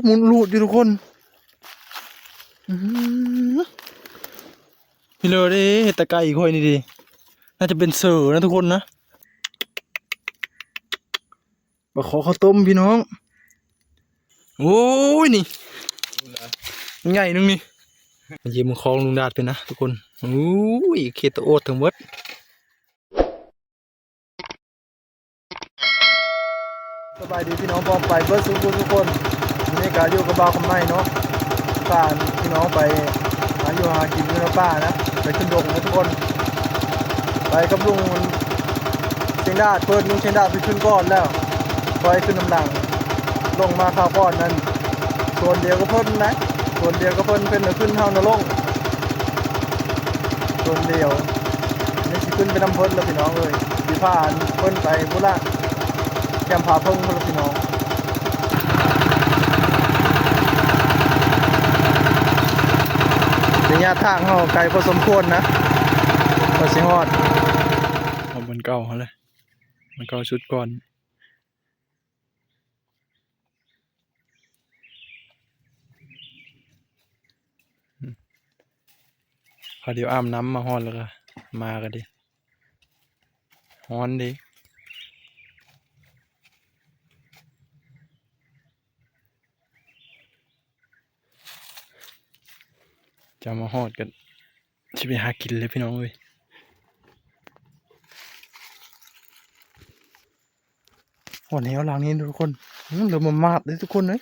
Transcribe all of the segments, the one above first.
หมุนลูดอยู่ทุกคนพี่เลยดิเห็ดตะไคร้อีกคนนี่ดิน่าจะเป็นเสือนะทุกคนนะมาขอข้าวต้มพี่น้องโอ้ยนี่ใหญ่นึงนี่มาเยี่ยมคลองลุงดาดไปนะทุกคนโอ้ยเขตตะโอดทั้งหมดสบายดีพี่น้องพร้อมไปเบิร์ดทุกคนนี่กาอยู่กับบ่าวคำไม้เนาะป่าพี่น้องไปหาอยู่หากินอยู่ในป่านะไปขึ้นดงนะทุกคนไปกับลุงเชียงดาดเปิดลุงเชียงดาดไปขึ้นก้อนแล้วคอยขึ้นน้ำหลังลงมาข้าวก้อนนั้นส่วนเดียวก็เพิ่นนะส่วนเดียวก็เพิ่นเป็นขึ้นเท่านลงส่วนเดียวนี่สิขึ้นไปน้ำเพิ่นแล้วพี่น้องเลยสิผ่านเพิ่นไปบุระแคมป์ผาเพิ่งแล้วพี่น้องระยะทางเขาไกลพอสมควรนะพอสิฮอดเอามันเก่าเขาเลยมันเก่าชุดก่อนพอเดี๋ยวอาบน้ำมาฮอดแล้วก็มากันดิฮ้อนดิจะมาฮอดกันจะไปหากินเลยพี่น้องเลยหอนแหวหลังนี้ทุกคนเดี๋ยวมามาดเลยทุกคนเลย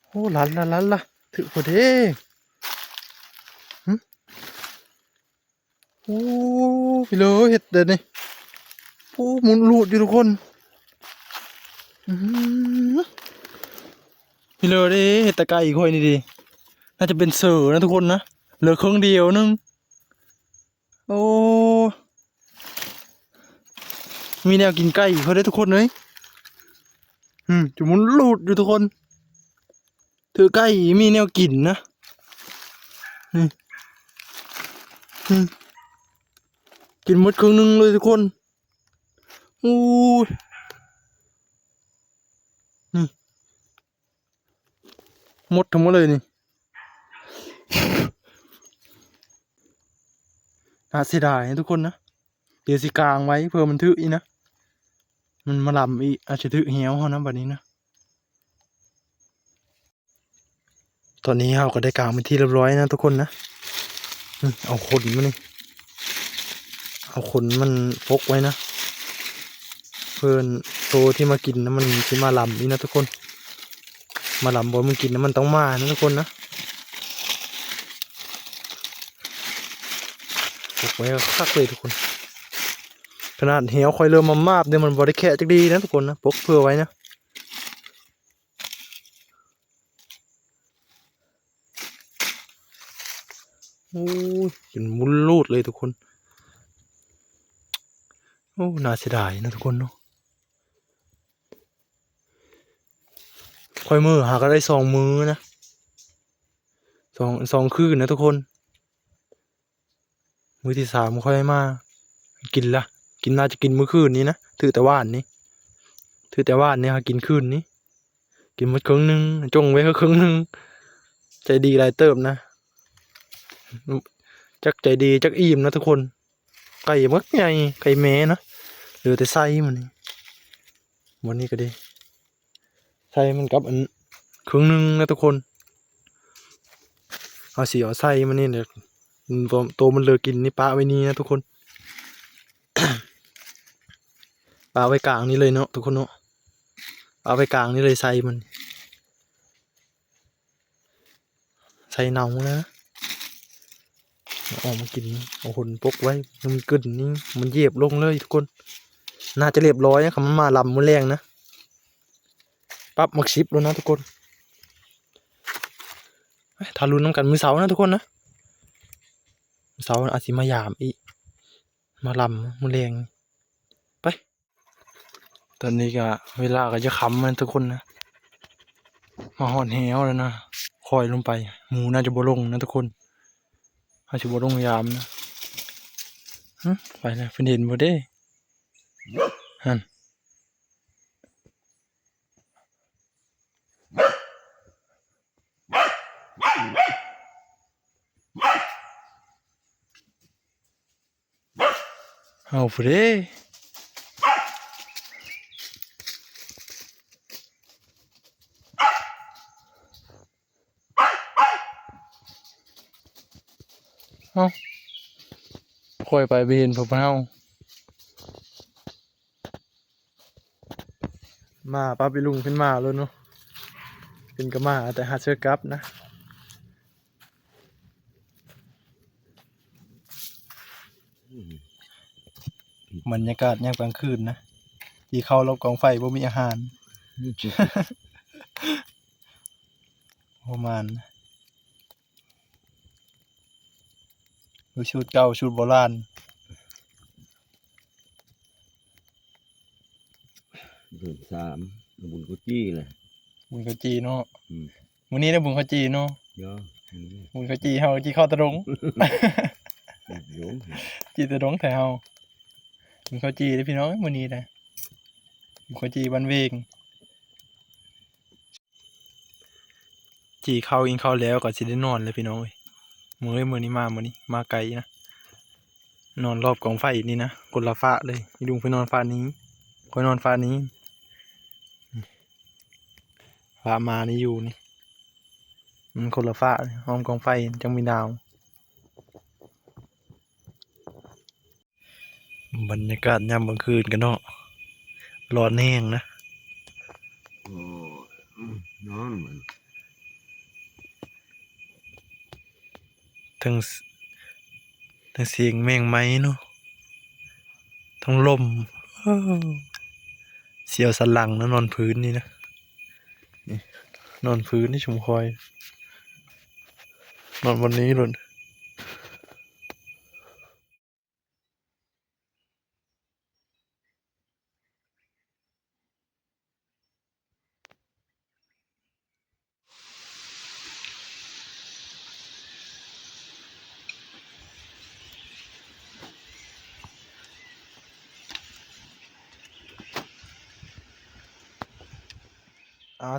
โอ้หลันละถือพอดีโอ้พี่เลยเห็ดเด็ดนี่โอ้หมุนลูดอยู่ทุกคนพี่เลยดิเห็ดตะไคร้อีกคนนี่ดิน่าจะเป็นเสือนะทุกคนนะเหลือครึ่งเดียวนึงโอ้มีแนวกินไก่เขาได้ทุกคนเลยจะหมุนลูดอยู่ทุกคนถือไก่มีแนวกินนะกินหมดครึ่งนึงเลยทุกคนอู้นี่หมดทั้งหมดเลยนี่น่าเสียดายนะทุกคนนะเดี๋ยวสิกลางไว้เพื่อมันถืออีนะมันมาลำอีอาจจะถือเหี้ยวเขานะแบบนี้นะตอนนี้เราก็ได้กลางเป็นที่เรียบร้อยนะทุกคนนะเอาขนมันนี่เอาขนมันพกไว้นะเพื่อนโตที่มากินนะมันที่มาลำนี่นะทุกคนมาลำบอลมันกินนะมันต้องมานะทุกคนนะพกไว้คักเลยทุกคนขนาดเหี้ยวคอยเริ่มมามาบเนี่ยมันบริแค่จักดีนะทุกคนนะพกเพื่อไว้นะโอ้ยเป็นมุนลูดเลยทุกคนโอ้น่าเสียดายนะทุกคนเนาะค่อยมือหาก็ได้2 มือนะสองคืนนะทุกคนมือที่3ค่อยมากินละกินน่าจะกินมื้อคืนนี้นะถือแต่ว่านนี้ถือแต่ว่านนี้ค่ะกินคืนนี้กินหมดครึ่งนึงจงไว้แค่ครึ่งนึงใจดีหลายเติบนะจักใจดีจักอิ่มนะทุกคนไก่มักใหญ่ไก่แม่นะเหลือแต่ไส้มันนี่วันนี้ก็ดีไส้มันกับอันครึ่งนึงนะทุกคนเอาสีเอาไส้มันนี่เดี๋ยวตัวมันเหลือกินนี่ปลาไว้นี่นะทุกคน ปลาไว้กลางนี่เลยเนาะทุกคนเนาะปลาไว้กลางนี่เลยไส้มันไส้เน่านะออกมากินเอาคนปกไว้มันกึ่นนี่มันเหยียบลงเลยทุกคนน่าจะเรียบร้อยนะคำมันมาลำมันแรงนะปั๊บมักชิปแล้วนะทุกคนทารุณน้ำกันมือเสานะทุกคนนะมือเสาอาจสิมายามอีมาลำมันแรงไปตอนนี้ก็เวลาก็จะค้ำมันทุกคนนะมาหอนแหวแล้วนะคอยลงไปหมูน่าจะบ่ลงนะทุกคนอาจจะบ่ลงยามนะไปเลยเพิ่นเห็นบ่เด้ฮั่น เอาไปเด้เอาค่อยไปเห็นพวกเรามาป้าไปลุงขึ้นมาแล้วเนาะเป็นก็มาแต่หาเชือกกลับนะบรรยากาศยามกลางคืนนะที่เข้ารอบกองไฟบ่มีอาหารประมาณดูชุดเก่าชุดโบราณเดือน3บุญกุจี้เลย บุญข้าวจีเนาะมื้อนี้ได้บุญข้าวจีเนาะ ย่อ บุญข้าวจีเฮาจีเข้าวตะดง โยม จีตะดงแต่เฮาบุญข้าวจีเด้อพี่น้องมื้อนี้นะบุญข้าวจีบ้านเวงจีเข้ากินข้าวแล้วก็สิได้นอนเลยพี่น้องเอ้ยมื้อนี้มาไกลนะนอนรอบกองไฟนี่นะคนละฟ้าเลยอีลุงไปนอนฟ้านี้ค่อยนอนฟ้านี้ฟ้ามานี่อยู่นี่มันคนละฟ้าห้องกองไฟจังมีดาวบรรยากาศยามกลางคืนกันเนาะร้อนแห้งนะ โอ้นอนมัน ทั้งเสียงแมงไม้เนาะทั้งลมเสียวสันหลังนะนอนพื้นนี่นะนี่นอนพื้นที่ชุมคอยนอนวันนี้หล่น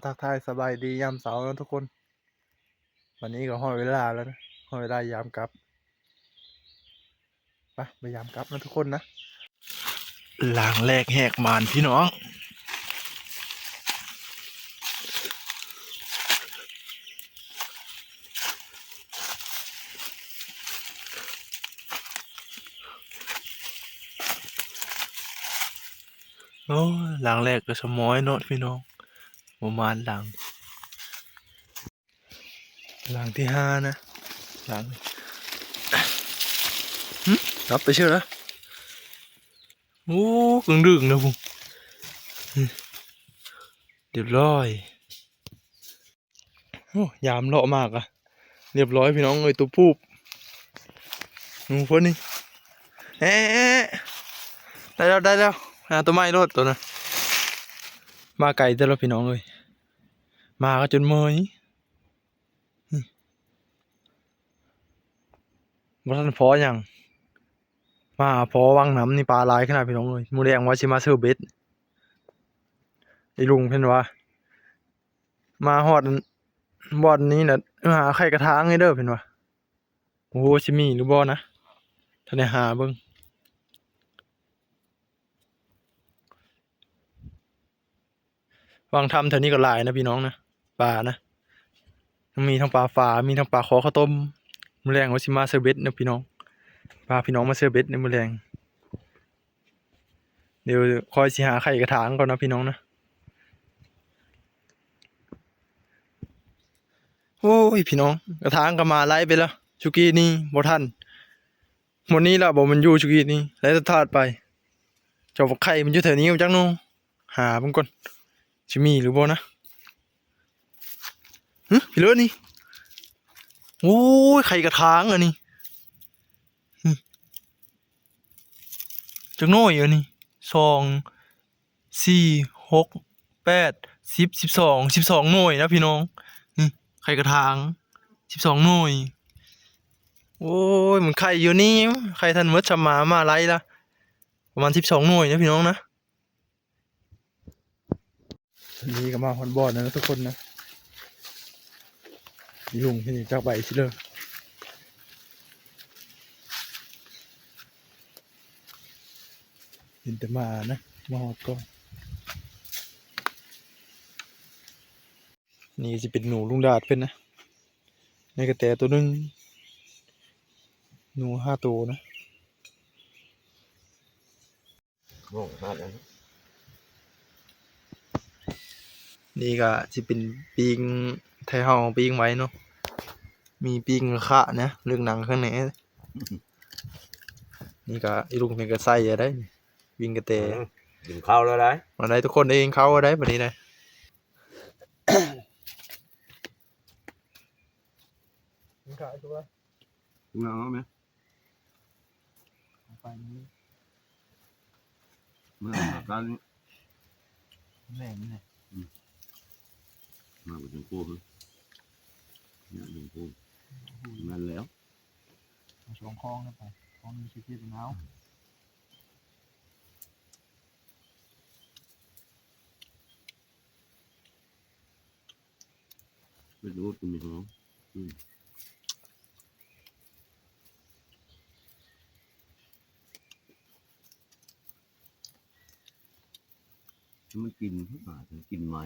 ทักทายสบายดียามเสาร์นะทุกคนวันนี้ก็ห้อยเวลาแล้วนะห้อยเวลายามกลับไปยามกลับนะทุกคนนะหลางแรกแหกมานพี่น้องโอ้หลังแรกก็สมอยเนาะพี่น้องประมาณหลังที่5นะหลังรับไปเชื่อแล้วโอ้กึ่งดึงนะผมเรียบร้อยโอ้ยามเลาะมากอะเรียบร้อยพี่น้องเลยตัวปูบพวกนี้ได้แล้วตัวไม้รถตัวนั้นมาไกลแต่แล้วพี่น้องเลยมาก็จนเมื่อยบ่ทันพออย่างมาพอวังน้ำนี่ปลาลายขนาดพี่น้องเลยมูแดงว่าสิมาเซอร์เบ็ดไอ้ลุงเพิ่นว่ามาฮอดบ่อนนี้น่ะหาไข่กระทางให้เด้อเพิ่นว่าโอ้สิมีหรือบ่นะท่านได้หาเบิ่งวังทำแถวนี้ก็หลายนะพี่น้องนะปลานะมีทั้งปลาฝามีทั้งปลาขอข้าวต้มมูแดงว่าสิมาเซอร์เบ็ดนะพี่น้องพาพี่น้องมาเซอร์เบ็ดในมูแดงเดี๋ยวคอยสิหาไข่กระถางก่อนนะพี่น้องนะโอ้ยพี่น้องกระถางก็มาไล่ไปแล้วชุกี้นี่บ่ทันหมดนี้ละบอกมันอยู่ชุกี้นี่ไล่ตะทาดไปเจ้าไข่มันอยู่แถวนี้จังนู้หาเบิ่งก่อนสิมีหรือบ่นะพี่เลิศนี่โอ้ยไข่กระถางอันนี้จังน้อยอันนี้2 4 6 8 10 12หน่วยนะพี่น้องนี่ไข่กระถาง12หน่วยโอ้ยมันไข่อยู่นี่ไข่ทันมดชะมาไล่ละประมาณ12หน่วยนะพี่น้องนะนี่ก็มาฮอนบอร์ดนะทุกคนนะ มีลุงที่นี่จากใบชิเลยเห็นแต่มานะมาหอดก่อนนี่จะเป็นหนูลุงดาดเพื่อนนะในกระแตตัวหนึงหนู5 ตัวนะ โง่มากเลย นี่ก็จะเป็นปิงไทยเฮาปิงไว้เนาะมีปิงคะนะเรื่องหนังข้างในนี่ก็ไอ้ลุงเป็นกระไส้อะไรปิงกระเต กินข้าวแล้วได้ มาได้ทุกคนเองเขาได้แบบนี้เลยขายตัว กินข้าวไหม ไปนี้ เมื่อมากัน แม่นี่เลย มาเป็นพวกเนี่ยเป็นพวกนั่นแล้ว สองคลองนะไปคลองมีชีวิตเป็นเอา ไม่รู้ตัวมีของมันกินทุกอย่างกินใหม่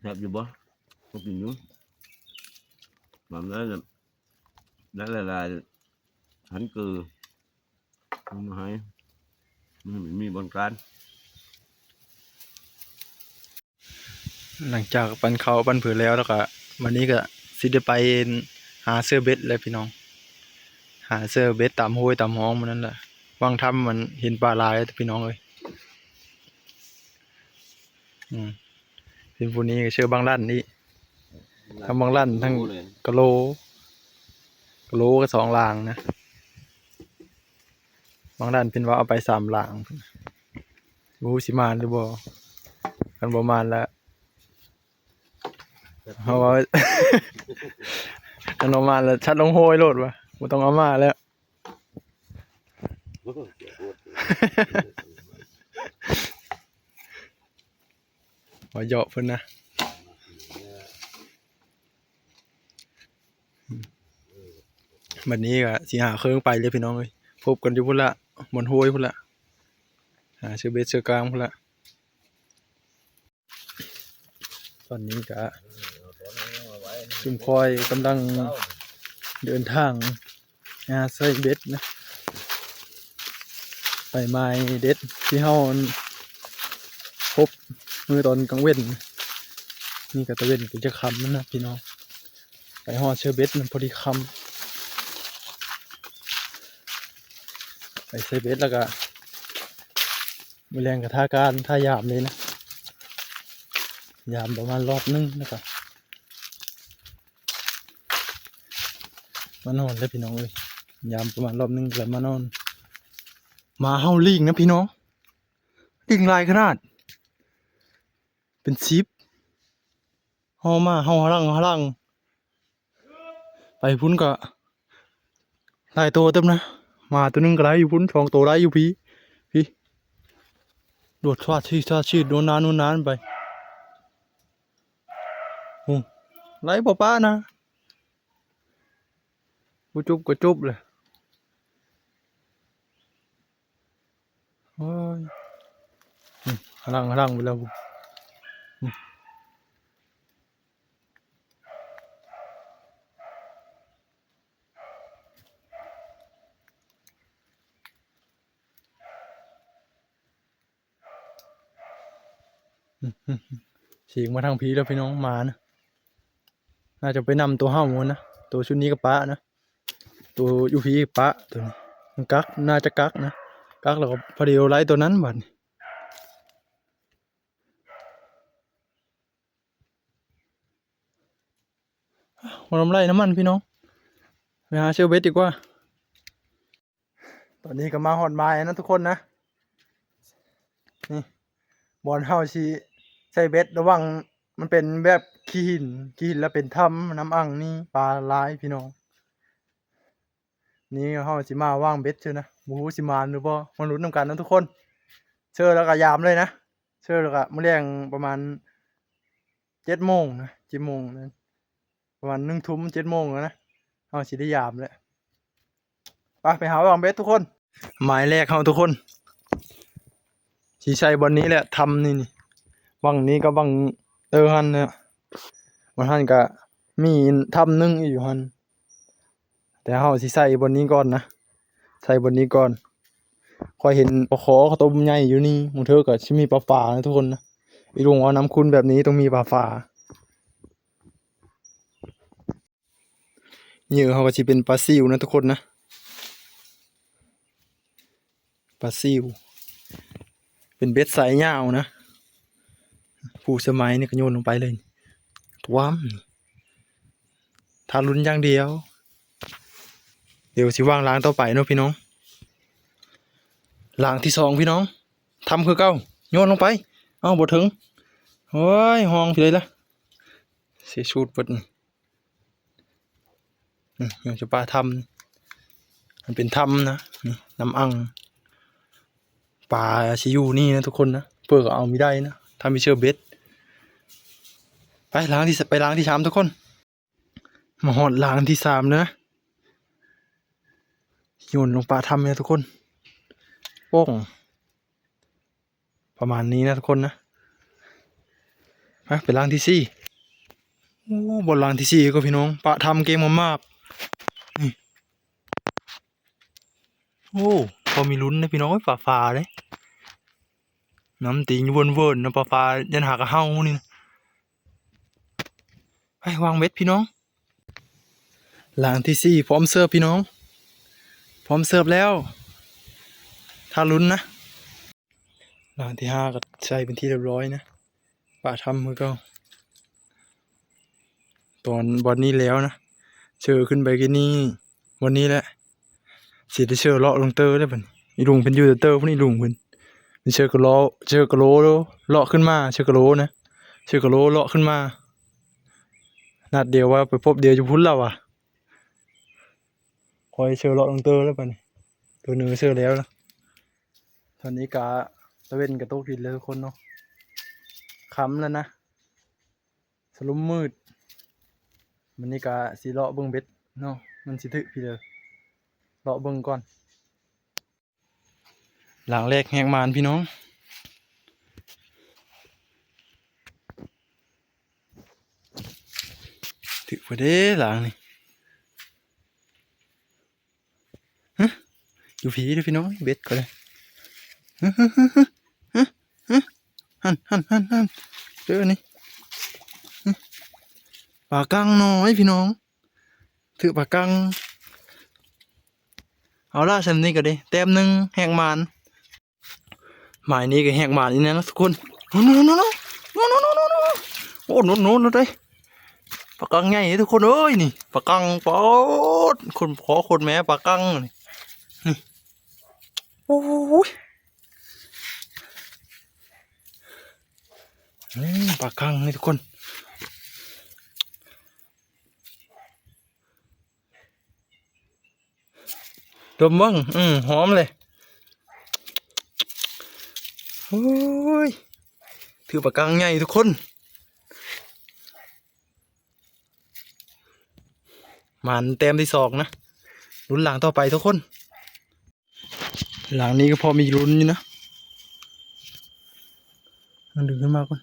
แทบอยู่บ่ก็กินอยู่แบบนั้นนั่นละหันคือมันหายมันมีบนการ หลังจากปันเขาปันผือแล้วก็วันนี้ก็สิได้ไปหาเสื้อเบ็ดเลยพี่น้องหาเสื้อเบ็ดตามห้วยตามห้องมันนั่นแหละวางทำมันเห็นปลาลายพี่น้องเลยเป็นพวกนี้ก็เชื่อบางลั่นนี่ทั้งบางลั่นทั้งกะโหลก็2 ลางนะบางลั่นเป็นว่าเอาไป3 ลางรู้สิมานหรือบ่กันบ่มานแล้วเพราะว่า กันบ่มานแล้วชัดลงโหยโลดว่ะบ่ต้องเอามาแล้ว ว่าเหยาะเพิ่นนะบัดนี้ก็สิหาเครื่องไปเลยพี่น้องเอ้ยพบกันอยู่พุ่นละหมอนโหยพุ่นละหาเชือเบ็ดเชือกลางพุ่นละตอนนี้ก็ชุมพลอยกำลังเดินทางหาใส่เบ็ดนะไปไม้เด็ดที่เฮาพบมือตอนกลางเว้นนี่ก็ตะเว้นก็จะค่ำนั่นนะพี่น้องไปฮอดเชือเบ็ดมันพอดีค่ำไปใส่เบ็ดแล้วก็มือแรงกับท่าการท่ายามเลยนะยามประมาณรอบนึงนะครับมานอนแล้วพี่น้องเลยยามประมาณรอบนึงแล้วมานอนมาเฮาลิงนะพี่น้องลิงลายขนาดเป็นชิปเฮามาเฮาหลังไปพุ่นก็หลายตัวเต็มนะมาตัวนึงก็ได้อยู่พุ่น2 ตัวได้อยู่พี่โดดชาชีดโดนนานไปไล่ป้านะกูจุบก็จุบเลยโอ้ยหลังไปแล้วฉีกมาทางพีแล้วพี่น้องมานะน่าจะไปนำตัวห้ามูลนะ ตัวชุดนี้ก็ปะนะตัวยูพีปะตัวนี้มันกักน่าจะกักนะกักแล้วก็พอดีเอาไล่ตัวนั้นบัดนี้มาลำไล่น้ำมันพี่น้องไปหาเชลเบสดีกว่าตอนนี้ก็มาหอดไม้นะทุกคนนะนี่บอลเฮาชีใส่เบสระวังมันเป็นแบบขี้หินแล้วเป็นถ้ำน้ำอ่างนี่ปลาหลายพี่น้องนี่เฮาสิมาว่างเบ็ดเชื่อนะบูฮูสิมานหรือบ่มาลุ้นนำกันนะทุกคนเชื่อแล้วก็ยามเลยนะเชื่อแล้วก็มื้อแลงประมาณ7 โมงนะ7 โมงนะประมาณ1 ทุ่ม7 โมงแล้วนะเฮาสิได้ยามแล้วไปหาว่างเบ็ดทุกคนหมายแรกเฮาทุกคนสิใช้บอลนี้แหละทำนี่ว่างนี้ก็ว่างหันเนี่ยมันหันก็มีทำนึงอยู่หันแต่เฮาสิใส่บนนี้ก่อนนะใส่บนนี้ก่อนค่อยเห็นปลาขอเขาต้มใหญ่อยู่นี่หมู่เธอก็สิมีปลาฝานะทุกคนนะอีลุงเอาน้ำคุณแบบนี้ต้องมีปลาฝาเหยื่อเขาก็สิเป็นปลาซิวนะทุกคนนะปลาซิวเป็นเบ็ดสายยาวนะผู้สมัยนี่ก็โยนลงไปเลยว้ามทารุนอย่างเดียวเดี๋ยวสิว่างล้างต่อไปเนาะพี่น้องล้างที่2พี่น้องทำคือเก่าโยนลงไปเอาบ่ถึงโอ้ยห้องพี่เลยล่ะเสียชูดเบิดนี่ยังจะปลาทำมันเป็นทำนะนี่น้ำอังปลาชิยูนี่นะทุกคนนะเพื่อก็เอาไม่ได้นะทำไม่เชื่อเบ็ดไปล้างที่3ทุกคนมาหอดล้างที่3นะโยนลงปลาทำเนี่ยทุกคนโป้งประมาณนี้นะทุกคนนะไปล้างที่4โอ้บนล้างที่4ก็พี่น้องปลาทำเก่งมากๆนี่โอ้พอมีลุ้นนะพี่น้องปลาฟาเลยน้ำตีนวนๆนะปลาฟายันหากระเฮ้านี่นะไปวางเบ็ดพี่น้องล้างที่4พร้อมเสิร์ฟพี่น้องพร้อมเสิร์ฟแล้วถ้าลุ้นนะล้างที่5ก็ใส่เป็นที่เรียบร้อยนะปลาทำมือก็ตอนบอลนี้แล้วนะเชื่อขึ้นไปกันนี่วันนี้แหละสิได้เชื่อเลาะลงเตอร์ได้ป่ะอีลุงเป็นยูเตอร์พวกนี้ลุงเป็นเชื่อกระโลเลาะขึ้นมาเชื่อกระโลนะเชื่อกระโลเลาะขึ้นมานัดเดียวว่าไปพบเดียวจะพุ่นเราอ่ะคอยเชื่อเลาะลงเตอร์แล้วป่ะนี่ตัวเนื้อเชื่อแล้วนะตอนนี้กะตะเวนกระตุกดินเลยทุกคนเนาะค้ำแล้วนะสลุ่มมืดมันนี่กะสีเลาะเบิ้งเบ็ดเนาะมันสิถึกพี่เลยเลาะเบิ้งก่อนหลังแรกแหงมานพี่น้องถึกพอดีหลังนี่อยู่ผีด้วยพี่น้องเบ็ดก็เลยหันเจอนี่ปลากังน้อยพี่น้องถือปลากังเอาล่ะฉันนี่ก็ได้แต้มหนึ่งแหกมานหมายนี้ก็แหกมานนี่นะทุกคนโน้โอ้โน้เลยปลากังใหญ่ทุกคนเอ้ยนี่ปลากังปอดคนขอคนแม่ปลากังนี่โอ้ยปลากังนี่ทุกคนดมบ้างหอมเลยโอ้ยถือปากกางใหญ่ทุกคนมันเต็มที่2นะลุ้นหลังต่อไปทุกคนหลังนี้ก็พอมีลุ้นอยู่นะมันดึงขึ้นมาก่อน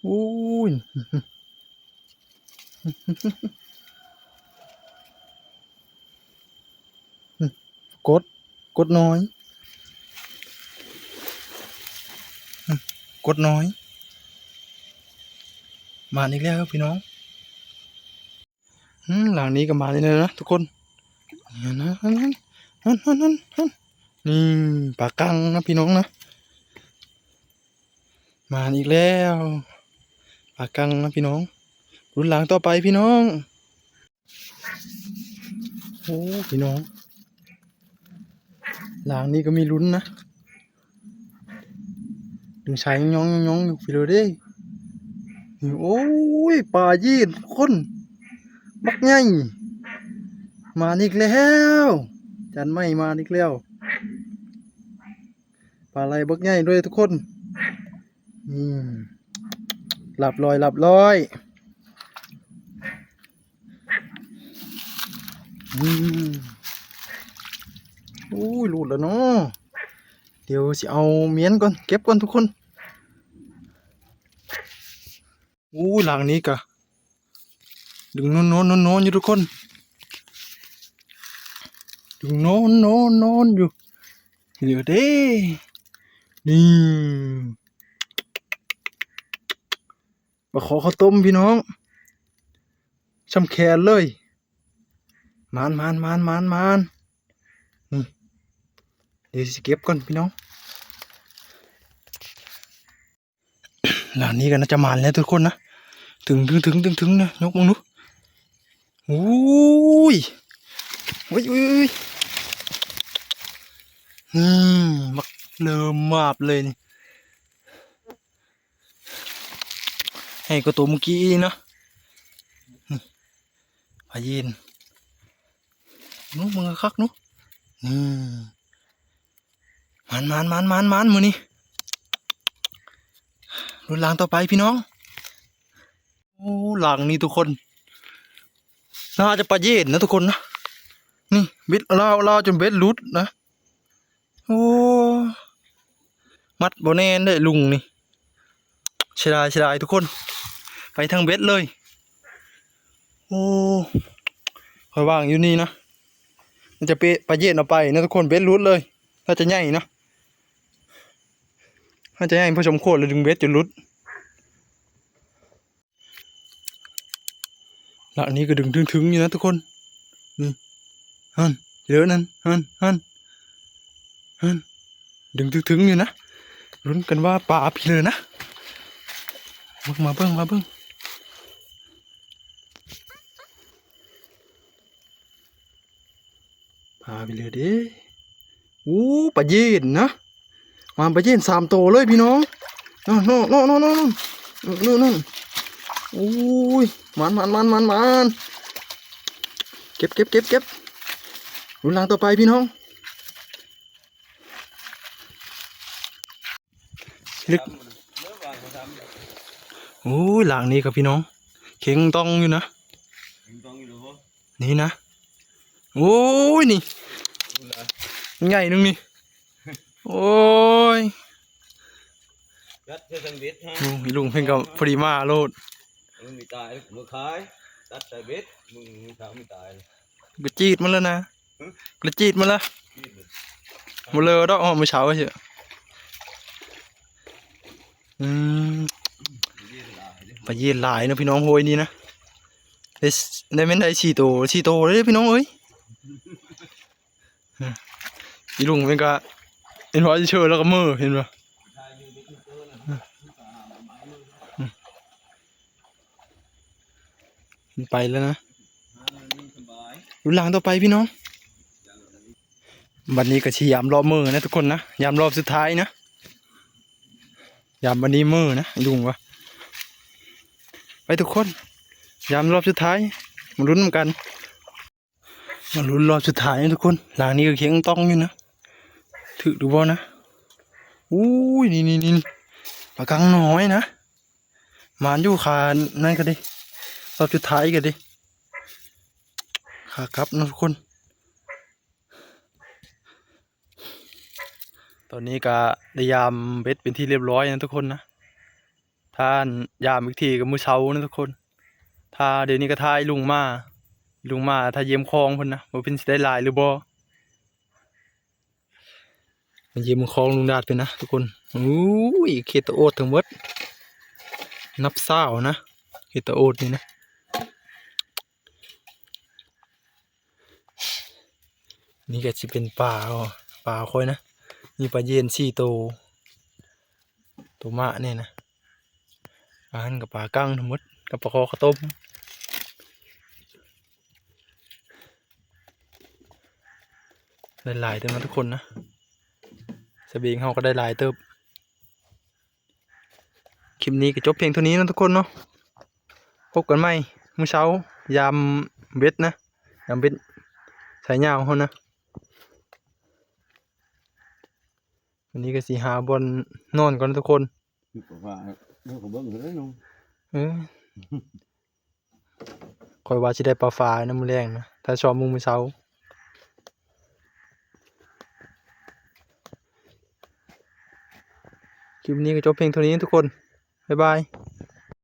โอ้ยกดน้อยมาอีกแล้วพี่น้อง หลังนี้ก็มาเลยนะทุกคนนั่นนี่ปลากังนะพี่น้องนะมาอีกแล้วปลากังนะพี่น้องรุ่นหลังต่อไปพี่น้องโอ้พี่น้องหลังนี้ก็มีลุ้นนะดึงใช้ย่องอยู่พี่เลยเด้โอ้ยปลายีนคนบักใหญ่มาอีกแล้วจันไม่มาอีกแล้วปลาไหลบักใหญ่ด้วยทุกคนหลับลอยอุ้ยหลุดแล้วเนาะเดี๋ยวสิเอาเมียนก่อนเก็บก่อนทุกคนอู้หลังนี้กะดึงโน้นอยู่ทุกคนดึงโน้นอยู่เดี๋ยวเด้นี่มาขอข้าวต้มพี่น้องช่ำแขนเลยมานนี่เดี๋ยวสิเก็บก่อนพี่น้องหลังนี้กันน่าจะมานแล้วทุกคนนะถึงนะยกมือนุอุ้ยมักเริ่มมาบเลยนี่ให้ก็ตัวเมื่อกี้นะพายินนุมึงคักนุมันมือนี่รุ่นหลังต่อไปพี่น้องโอ้หลังนี่ทุกคนน่าจะปลาเย็นนะทุกคนนะนี่เบ็ดเราจนเบ็ดรุดนะโอ้มัดโบแน่นได้ลุงนี่เสียดายทุกคนไปทางเบ็ดเลยโอ้คอยว่างอยู่นี่นะมันจะปลาเย็นเอาไปนะทุกคนเบ็ดรุดเลยถ้าจะใหญ่นะถ้าจะใหญ่พอสมควรเลยดึงเบ็ดจนรุดแล้วอันนี้ก็ดึงถึงอยู่นะทุกคนนี่เยอะนั่นดึงถึงอยู่นะลุ้นกันว่าปลาพี่เลยนะมาเบิ้งปลาพี่เลยเด้ปลาเย็นนะมาปลาเย็น3 ตัวเลยพี่น้องนู่นโอ้ยมันเก็บรุ่นหลังต่อไปพี่น้องลึกโอ้ยหลังนี้กับพี่น้องเข่งต้องอยู่นะนี่นะโอ้ยนี่ใหญ่นึงนี่โอ้ยลุงเพ่งกับพอดีมาโลดมึงมีตายมึงขายตัดใส่เบ็ดมึงมีทางไม่ตายกระจีดมันแล้วนะกระจีดมันละมาเลยดอกอ๋อมาเช้าเฉยปลาเย็นหลายนะพี่น้องโหยนี่นะได้ไม่ได้4 ตัวเลยพี่น้องเอ้ยอีลุงเป็นกะเห็นว่าจะเชิญแล้วก็มือเห็นปะไปแล้วนะรุ่นหลังต่อไปพี่น้องวันนี้ก็ชี้ยามรอบมือนะทุกคนนะยามรอบสุดท้ายนะยามวันนี้มือนะลุงวะไปทุกคนยามรอบสุดท้ายมาลุ้นกันมาลุ้นรอบสุดท้ายนะทุกคนหลังนี้ก็เคียงต้องอยู่นะถือดูบอลนะอุ้ยนี่ปลากังน้อยนะมานอยู่ขานั่นก็ดิรอบสุดท้ายก็ดิขาครับนะทุกคนตอนนี้ก็ได้ยามเบ็ดเป็นที่เรียบร้อยนะทุกคนนะท่านยามอีกทีกับมือเช้านะทุกคนถ้าเดี๋ยวนี้ก็ท่ายลุงมาถ้าเยี่ยมคลองพุ่นนะว่าเป็นสิได้ลายหรือบ่มันเยี่ยมคลองลุงดาดไปนะทุกคนอู้ยเขตโอดทั้งหมดนับเศร้านะเขตโอดนี่นะ นี่ก็จะเป็นป่าค่อยนะมีปลาเย็น4 ตัวมะเนี่ยนะปลาหันกับปลากั้งทั้งหมดกับปลาคอข้าวต้มได้หลายเติมนะทุกคนนะเสบียงเราก็ได้หลายเติบคลิปนี้ก็จบเพียงเท่านี้นะทุกคนเนาะพบกันใหม่มื้อเช้ายามเบ็ดนะยามเบ็ดสายยาวเขานะวันนี้ก็สิหาบอนนอนก่อนนะทุกคน คือบอกว่าเรื่องของเบิ้งเลยน้อง เออคอยว่าสิได้ปลาฟ้าน้ำมือแรงนะถ้าชอบมุมมื้อเช้าคลิปนี้ก็จบเพียงเท่านี้ทุกคนบ๊ายบาย